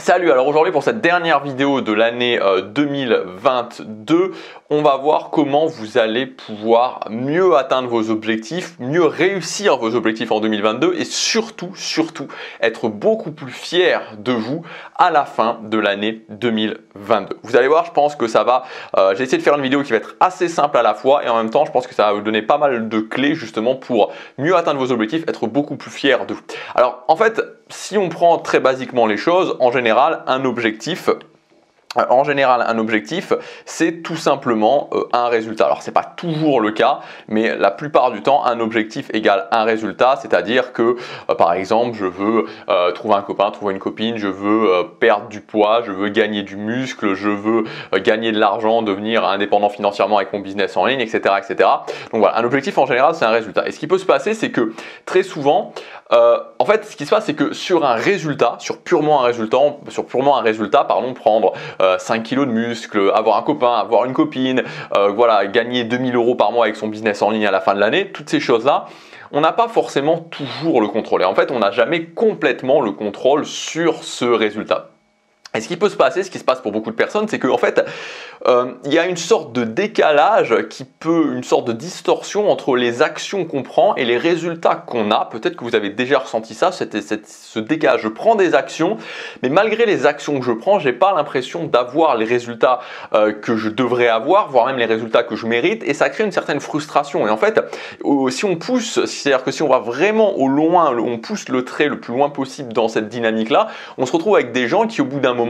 Salut, alors aujourd'hui pour cette dernière vidéo de l'année 2022, on va voir comment vous allez pouvoir mieux atteindre vos objectifs, mieux réussir vos objectifs en 2022 et surtout être beaucoup plus fier de vous à la fin de l'année 2022. Vous allez voir, je pense que ça va, j'ai essayé de faire une vidéo qui va être assez simple à la fois et en même temps je pense que ça va vous donner pas mal de clés justement pour mieux atteindre vos objectifs, être beaucoup plus fier de vous. Alors en fait, si on prend très basiquement les choses, en général, un objectif, c'est tout simplement un résultat. Alors, ce n'est pas toujours le cas, mais la plupart du temps, un objectif égale un résultat. C'est-à-dire que, par exemple, je veux trouver un copain, trouver une copine, je veux perdre du poids, je veux gagner du muscle, je veux gagner de l'argent, devenir indépendant financièrement avec mon business en ligne, etc., etc. Donc voilà, un objectif en général, c'est un résultat. Et ce qui peut se passer, c'est que très souvent, en fait, ce qui se passe, c'est que sur un résultat, sur purement un résultat, prendre 5 kilos de muscle, avoir un copain, avoir une copine, voilà, gagner 2000 € par mois avec son business en ligne à la fin de l'année, toutes ces choses-là, on n'a pas forcément toujours le contrôle. Et en fait, on n'a jamais complètement le contrôle sur ce résultat. Et ce qui peut se passer, ce qui se passe pour beaucoup de personnes, c'est qu'en fait, il y a une sorte de décalage une sorte de distorsion entre les actions qu'on prend et les résultats qu'on a. Peut-être que vous avez déjà ressenti ça, ce décalage. Je prends des actions, mais malgré les actions que je prends, j'ai pas l'impression d'avoir les résultats que je devrais avoir, voire même les résultats que je mérite, et ça crée une certaine frustration. Et en fait, si on pousse, c'est-à-dire que si on va vraiment au loin, on pousse le trait le plus loin possible dans cette dynamique-là, on se retrouve avec des gens qui, au bout d'un moment,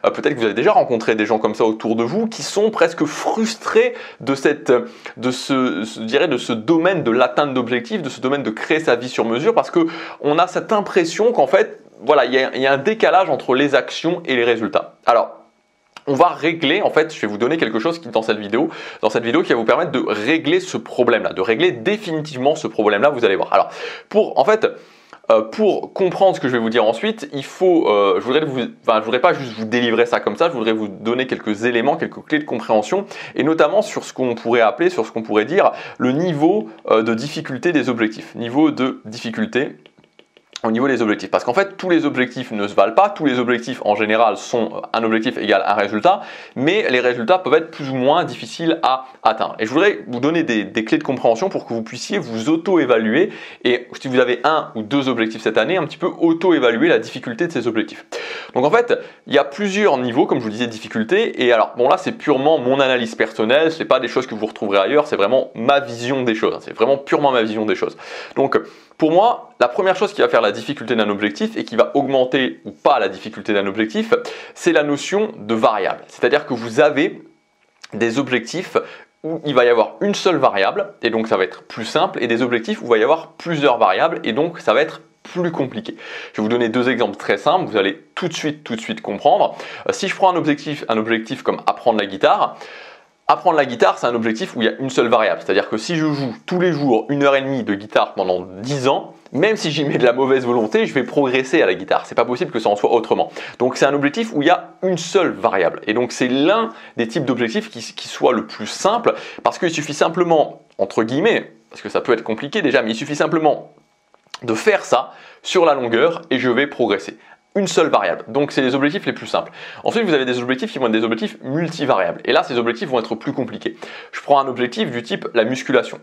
peut-être que vous avez déjà rencontré des gens comme ça autour de vous qui sont presque frustrés de ce domaine de l'atteinte d'objectifs, de ce domaine de créer sa vie sur mesure, parce que on a cette impression qu'en fait, voilà, il y a un décalage entre les actions et les résultats. Alors, on va régler, en fait, je vais vous donner quelque chose dans cette vidéo qui va vous permettre de régler ce problème-là, de régler définitivement ce problème-là, vous allez voir. Alors, pour comprendre ce que je vais vous dire ensuite, il faut, je voudrais pas juste vous délivrer ça comme ça, je voudrais vous donner quelques éléments, quelques clés de compréhension, et notamment sur ce qu'on pourrait appeler, sur ce qu'on pourrait dire, le niveau de difficulté des objectifs. Niveau de difficulté au niveau des objectifs. Parce qu'en fait, tous les objectifs ne se valent pas. Tous les objectifs, en général, sont un objectif égale un résultat. Mais les résultats peuvent être plus ou moins difficiles à atteindre. Et je voudrais vous donner des clés de compréhension pour que vous puissiez vous auto-évaluer. Et si vous avez un ou deux objectifs cette année, un petit peu auto-évaluer la difficulté de ces objectifs. Donc en fait, il y a plusieurs niveaux, comme je vous disais, de difficulté. Et alors, bon là, c'est purement mon analyse personnelle. C'est pas des choses que vous retrouverez ailleurs. C'est vraiment ma vision des choses. C'est vraiment purement ma vision des choses. Donc, pour moi, la première chose qui va faire la difficulté d'un objectif et qui va augmenter ou pas la difficulté d'un objectif, c'est la notion de variable. C'est-à-dire que vous avez des objectifs où il va y avoir une seule variable et donc ça va être plus simple, et des objectifs où il va y avoir plusieurs variables et donc ça va être plus compliqué. Je vais vous donner deux exemples très simples, vous allez tout de suite comprendre. Si je prends un objectif comme apprendre la guitare, c'est un objectif où il y a une seule variable. C'est-à-dire que si je joue tous les jours 1h30 de guitare pendant 10 ans, même si j'y mets de la mauvaise volonté, je vais progresser à la guitare. C'est pas possible que ça en soit autrement. Donc c'est un objectif où il y a une seule variable. Et donc c'est l'un des types d'objectifs qui soit le plus simple, parce qu'il suffit simplement, entre guillemets, parce que ça peut être compliqué déjà, mais il suffit simplement de faire ça sur la longueur et je vais progresser. Une seule variable. Donc, c'est les objectifs les plus simples. Ensuite, vous avez des objectifs qui vont être des objectifs multivariables. Et là, ces objectifs vont être plus compliqués. Je prends un objectif du type la musculation.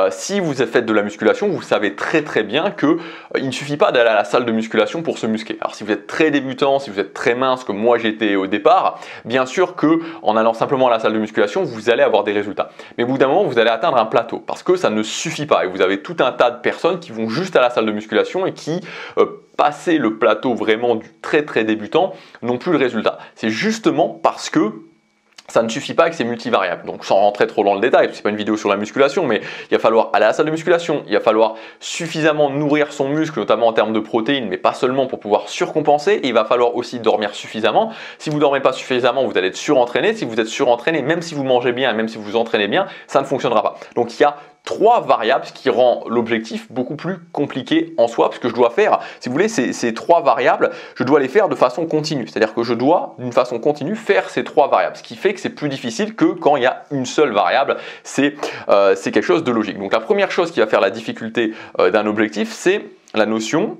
Si vous faites de la musculation, vous savez très bien que il ne suffit pas d'aller à la salle de musculation pour se muscler. Alors, si vous êtes très débutant, si vous êtes très mince comme moi j'étais au départ, bien sûr que en allant simplement à la salle de musculation, vous allez avoir des résultats. Mais au bout d'un moment, vous allez atteindre un plateau parce que ça ne suffit pas. Et vous avez tout un tas de personnes qui vont juste à la salle de musculation et qui passer le plateau vraiment du très débutant, n'ont plus le résultat. C'est justement parce que ça ne suffit pas avec ces multivariables. Donc sans rentrer trop dans le détail, c'est pas une vidéo sur la musculation, mais il va falloir aller à la salle de musculation, il va falloir suffisamment nourrir son muscle, notamment en termes de protéines, mais pas seulement pour pouvoir surcompenser, et il va falloir aussi dormir suffisamment. Si vous ne dormez pas suffisamment, vous allez être surentraîné. Si vous êtes surentraîné, même si vous mangez bien, et même si vous vous entraînez bien, ça ne fonctionnera pas. Donc il y a trois variables, ce qui rend l'objectif beaucoup plus compliqué en soi, parce que je dois faire, si vous voulez, ces trois variables, je dois les faire de façon continue. C'est-à-dire que je dois, d'une façon continue, faire ces trois variables, ce qui fait que c'est plus difficile que quand il y a une seule variable. C'est quelque chose de logique. Donc la première chose qui va faire la difficulté d'un objectif, c'est la notion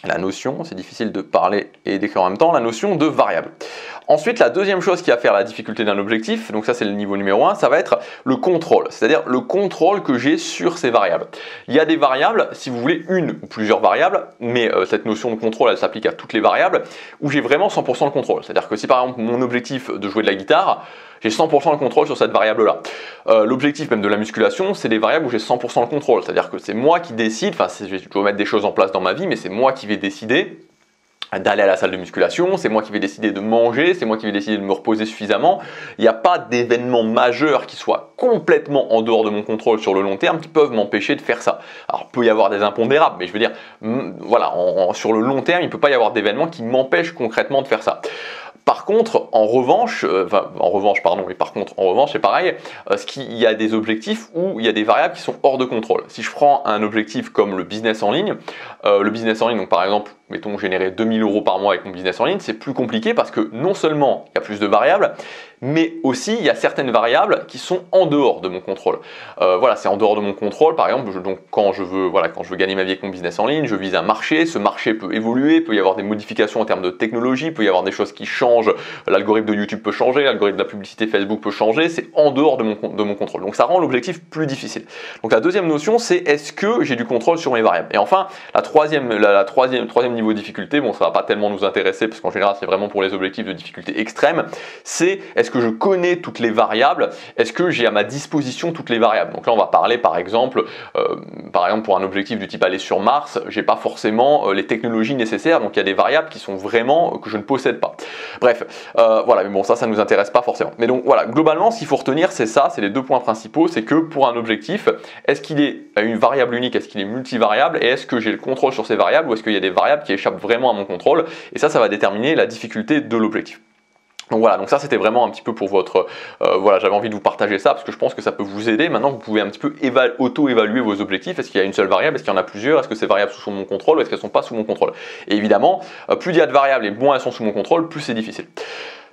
la notion, c'est difficile de parler et d'écrire en même temps, la notion de variable. Ensuite, la deuxième chose qui va faire la difficulté d'un objectif, donc ça c'est le niveau numéro 1, ça va être le contrôle, c'est-à-dire le contrôle que j'ai sur ces variables. Il y a des variables, si vous voulez, une ou plusieurs variables, mais cette notion de contrôle, elle s'applique à toutes les variables, où j'ai vraiment 100% le contrôle. C'est-à-dire que si par exemple mon objectif de jouer de la guitare, j'ai 100% le contrôle sur cette variable-là. L'objectif même de la musculation, c'est des variables où j'ai 100% le contrôle, c'est-à-dire que c'est moi qui décide, enfin je dois mettre des choses en place dans ma vie, mais c'est moi qui vais décider d'aller à la salle de musculation, c'est moi qui vais décider de manger, c'est moi qui vais décider de me reposer suffisamment. Il n'y a pas d'événements majeurs qui soient complètement en dehors de mon contrôle sur le long terme qui peuvent m'empêcher de faire ça. Alors il peut y avoir des impondérables, mais je veux dire, voilà, sur le long terme, il ne peut pas y avoir d'événements qui m'empêchent concrètement de faire ça. Par contre, en revanche, c'est pareil, il y a des objectifs où il y a des variables qui sont hors de contrôle. Si je prends un objectif comme le business en ligne, donc par exemple, mettons générer 2000 € par mois avec mon business en ligne, c'est plus compliqué parce que non seulement il y a plus de variables, mais aussi il y a certaines variables qui sont en dehors de mon contrôle. Voilà, c'est en dehors de mon contrôle. Par exemple, quand je veux gagner ma vie avec mon business en ligne, je vise un marché. Ce marché peut évoluer, il peut y avoir des modifications en termes de technologie, il peut y avoir des choses qui changent. L'algorithme de YouTube peut changer, l'algorithme de la publicité Facebook peut changer. C'est en dehors de mon contrôle. Donc ça rend l'objectif plus difficile. Donc la deuxième notion, c'est est-ce que j'ai du contrôle sur mes variables. Et enfin, la troisième niveau de difficulté, bon, ça va pas tellement nous intéresser parce qu'en général, c'est vraiment pour les objectifs de difficulté extrême. C'est est-ce que je connais toutes les variables? Est-ce que j'ai à ma disposition toutes les variables? Donc là, on va parler par exemple pour un objectif du type aller sur Mars, j'ai pas forcément les technologies nécessaires, donc il y a des variables qui sont vraiment que je ne possède pas. Bref, voilà, mais bon, ça nous intéresse pas forcément. Mais donc voilà, globalement, ce qu'il faut retenir, c'est ça, c'est les deux points principaux, c'est que pour un objectif, est-ce qu'il est une variable unique, est-ce qu'il est multivariable, et est-ce que j'ai le contrôle sur ces variables, ou est-ce qu'il y a des variables qui échappent vraiment à mon contrôle, et ça va déterminer la difficulté de l'objectif. Donc voilà, donc ça c'était vraiment un petit peu pour votre... j'avais envie de vous partager ça parce que je pense que ça peut vous aider. Maintenant, vous pouvez un petit peu auto-évaluer vos objectifs. Est-ce qu'il y a une seule variable? Est-ce qu'il y en a plusieurs? Est-ce que ces variables sont sous mon contrôle ou est-ce qu'elles ne sont pas sous mon contrôle? Et évidemment, plus il y a de variables et moins elles sont sous mon contrôle, plus c'est difficile.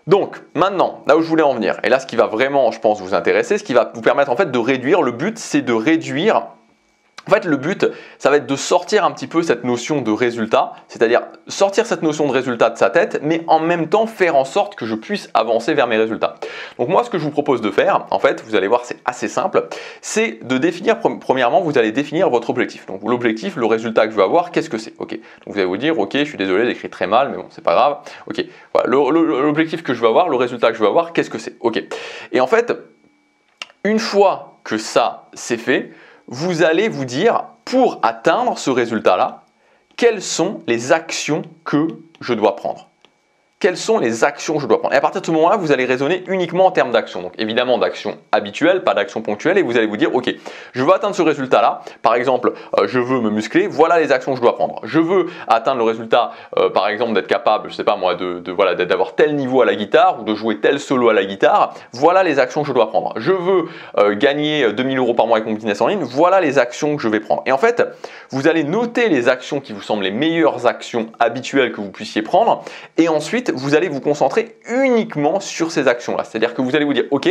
Donc maintenant, là où je voulais en venir, et là ce qui va vraiment, je pense, vous intéresser, ce qui va vous permettre en fait de réduire, le but c'est de réduire... En fait, le but, ça va être de sortir un petit peu cette notion de résultat, c'est-à-dire sortir cette notion de résultat de sa tête, mais en même temps faire en sorte que je puisse avancer vers mes résultats. Donc moi, ce que je vous propose de faire, en fait, vous allez voir, c'est assez simple, c'est de définir, premièrement, vous allez définir votre objectif. Donc l'objectif, le résultat que je veux avoir, qu'est-ce que c'est? Ok. Donc vous allez vous dire, ok, je suis désolé, j'écris très mal, mais bon, c'est pas grave. Ok. Voilà, l'objectif que je veux avoir, le résultat que je veux avoir, qu'est-ce que c'est? Ok. Et en fait, une fois que ça, c'est fait, vous allez vous dire, pour atteindre ce résultat-là, quelles sont les actions que je dois prendre? Quelles sont les actions que je dois prendre? Et à partir de ce moment-là, vous allez raisonner uniquement en termes d'actions. Donc évidemment d'actions habituelles, pas d'actions ponctuelles. Et vous allez vous dire, ok, je veux atteindre ce résultat-là. Par exemple, je veux me muscler. Voilà les actions que je dois prendre. Je veux atteindre le résultat, par exemple, d'être capable, je sais pas moi, d'avoir tel niveau à la guitare ou de jouer tel solo à la guitare. Voilà les actions que je dois prendre. Je veux gagner 2000 € par mois avec mon business en ligne. Voilà les actions que je vais prendre. Et en fait, vous allez noter les actions qui vous semblent les meilleures actions habituelles que vous puissiez prendre. Et ensuite, vous allez vous concentrer uniquement sur ces actions-là. C'est-à-dire que vous allez vous dire, ok,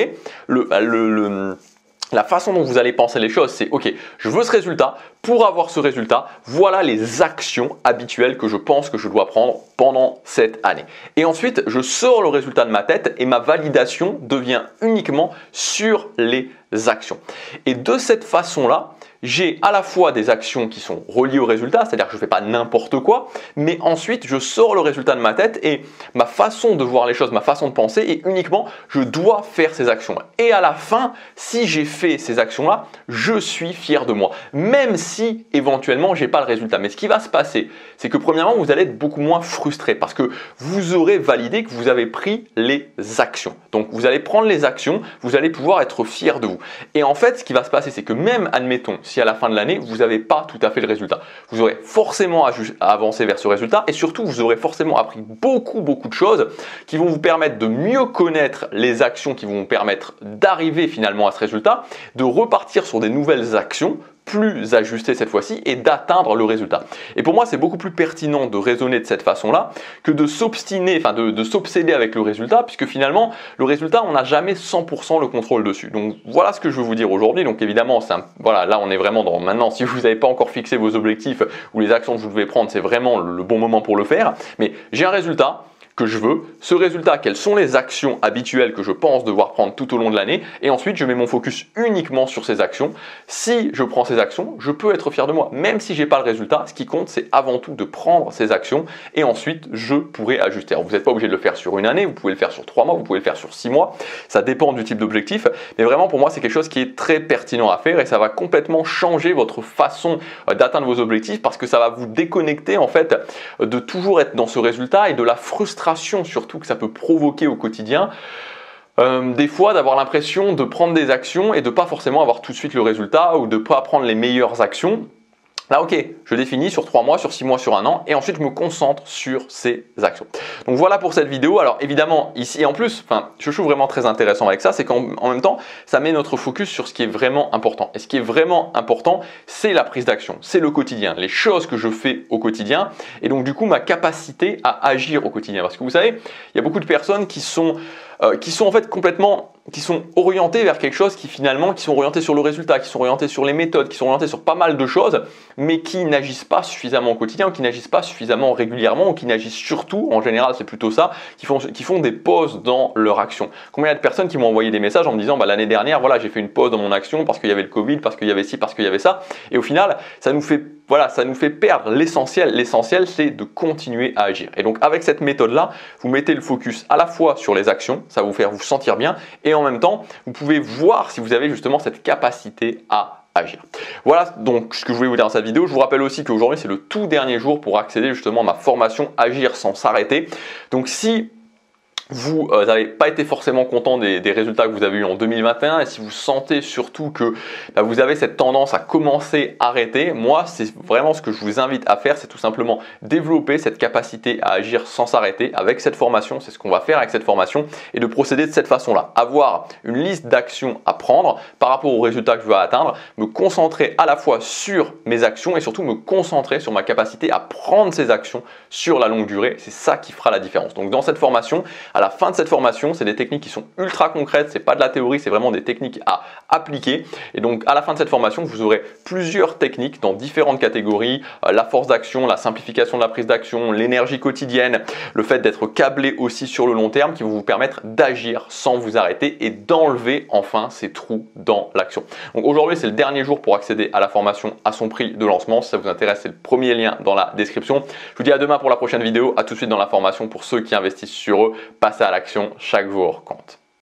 la façon dont vous allez penser les choses, c'est ok, je veux ce résultat. Pour avoir ce résultat, voilà les actions habituelles que je pense que je dois prendre pendant cette année. Et ensuite, je sors le résultat de ma tête et ma validation devient uniquement sur les actions. Et de cette façon-là, j'ai à la fois des actions qui sont reliées au résultat, c'est-à-dire que je ne fais pas n'importe quoi, mais ensuite je sors le résultat de ma tête et ma façon de voir les choses, ma façon de penser est uniquement je dois faire ces actions-là. Et à la fin, si j'ai fait ces actions-là, je suis fier de moi, même si éventuellement je n'ai pas le résultat. Mais ce qui va se passer, c'est que premièrement, vous allez être beaucoup moins frustré parce que vous aurez validé que vous avez pris les actions. Donc vous allez prendre les actions, vous allez pouvoir être fier de vous. Et en fait, ce qui va se passer, c'est que même, admettons, si à la fin de l'année, vous n'avez pas tout à fait le résultat, vous aurez forcément à avancer vers ce résultat et surtout, vous aurez forcément appris beaucoup de choses qui vont vous permettre de mieux connaître les actions qui vont vous permettre d'arriver finalement à ce résultat, de repartir sur des nouvelles actions plus ajusté cette fois-ci et d'atteindre le résultat. Et pour moi, c'est beaucoup plus pertinent de raisonner de cette façon-là que de s'obstiner, enfin de s'obséder avec le résultat, puisque finalement, le résultat, on n'a jamais 100% le contrôle dessus. Donc voilà ce que je veux vous dire aujourd'hui. Donc évidemment, voilà, là on est vraiment dans maintenant, si vous n'avez pas encore fixé vos objectifs ou les actions que vous devez prendre, c'est vraiment le bon moment pour le faire. Mais j'ai un résultat que je veux, ce résultat, quelles sont les actions habituelles que je pense devoir prendre tout au long de l'année, et ensuite je mets mon focus uniquement sur ces actions. Si je prends ces actions, je peux être fier de moi, même si j'ai pas le résultat. Ce qui compte, c'est avant tout de prendre ces actions, et ensuite je pourrai ajuster. Alors, vous n'êtes pas obligé de le faire sur une année, vous pouvez le faire sur 3 mois, vous pouvez le faire sur 6 mois, ça dépend du type d'objectif, mais vraiment pour moi c'est quelque chose qui est très pertinent à faire, et ça va complètement changer votre façon d'atteindre vos objectifs, parce que ça va vous déconnecter en fait de toujours être dans ce résultat et de la frustration surtout que ça peut provoquer au quotidien. Des fois d'avoir l'impression de prendre des actions et de pas forcément avoir tout de suite le résultat ou de pas prendre les meilleures actions. Là, ok, je définis sur 3 mois, sur 6 mois, sur un an, et ensuite je me concentre sur ces actions. Donc voilà pour cette vidéo. Alors évidemment, ici, et en plus, je trouve vraiment très intéressant avec ça, c'est qu'en même temps, ça met notre focus sur ce qui est vraiment important. Et ce qui est vraiment important, c'est la prise d'action, c'est le quotidien, les choses que je fais au quotidien, et donc du coup ma capacité à agir au quotidien. Parce que vous savez, il y a beaucoup de personnes qui sont en fait complètement, qui sont orientés vers quelque chose qui finalement, qui sont orientés sur le résultat, qui sont orientés sur les méthodes, qui sont orientés sur pas mal de choses, mais qui n'agissent pas suffisamment au quotidien, ou qui n'agissent pas suffisamment régulièrement, ou qui n'agissent surtout, en général c'est plutôt ça, qui font des pauses dans leur action. Combien il y a de personnes qui m'ont envoyé des messages en me disant l'année dernière, voilà, j'ai fait une pause dans mon action parce qu'il y avait le Covid, parce qu'il y avait ci, parce qu'il y avait ça, et au final, ça nous fait perdre l'essentiel. L'essentiel, c'est de continuer à agir. Et donc avec cette méthode-là, vous mettez le focus à la fois sur les actions, ça va vous faire vous sentir bien, et en même temps, vous pouvez voir si vous avez justement cette capacité à agir. Voilà donc ce que je voulais vous dire dans cette vidéo. Je vous rappelle aussi qu'aujourd'hui, c'est le tout dernier jour pour accéder justement à ma formation Agir sans s'arrêter. Donc si vous n'avez pas été forcément content des résultats que vous avez eu en 2021 et si vous sentez surtout que vous avez cette tendance à commencer à arrêter, moi c'est vraiment ce que je vous invite à faire, c'est tout simplement développer cette capacité à agir sans s'arrêter avec cette formation. C'est ce qu'on va faire avec cette formation et de procéder de cette façon-là. Avoir une liste d'actions à prendre par rapport aux résultats que je veux atteindre, me concentrer à la fois sur mes actions et surtout me concentrer sur ma capacité à prendre ces actions sur la longue durée. C'est ça qui fera la différence. Donc dans cette formation, à la fin de cette formation, c'est des techniques qui sont ultra concrètes, c'est pas de la théorie, c'est vraiment des techniques à appliquer. Et donc à la fin de cette formation, vous aurez plusieurs techniques dans différentes catégories, la force d'action, la simplification de la prise d'action, l'énergie quotidienne, le fait d'être câblé aussi sur le long terme qui vont vous permettre d'agir sans vous arrêter et d'enlever enfin ces trous dans l'action. Donc aujourd'hui, c'est le dernier jour pour accéder à la formation à son prix de lancement. Si ça vous intéresse, c'est le premier lien dans la description. Je vous dis à demain pour la prochaine vidéo, à tout de suite dans la formation pour ceux qui investissent sur eux. Passez à l'action, chaque jour compte.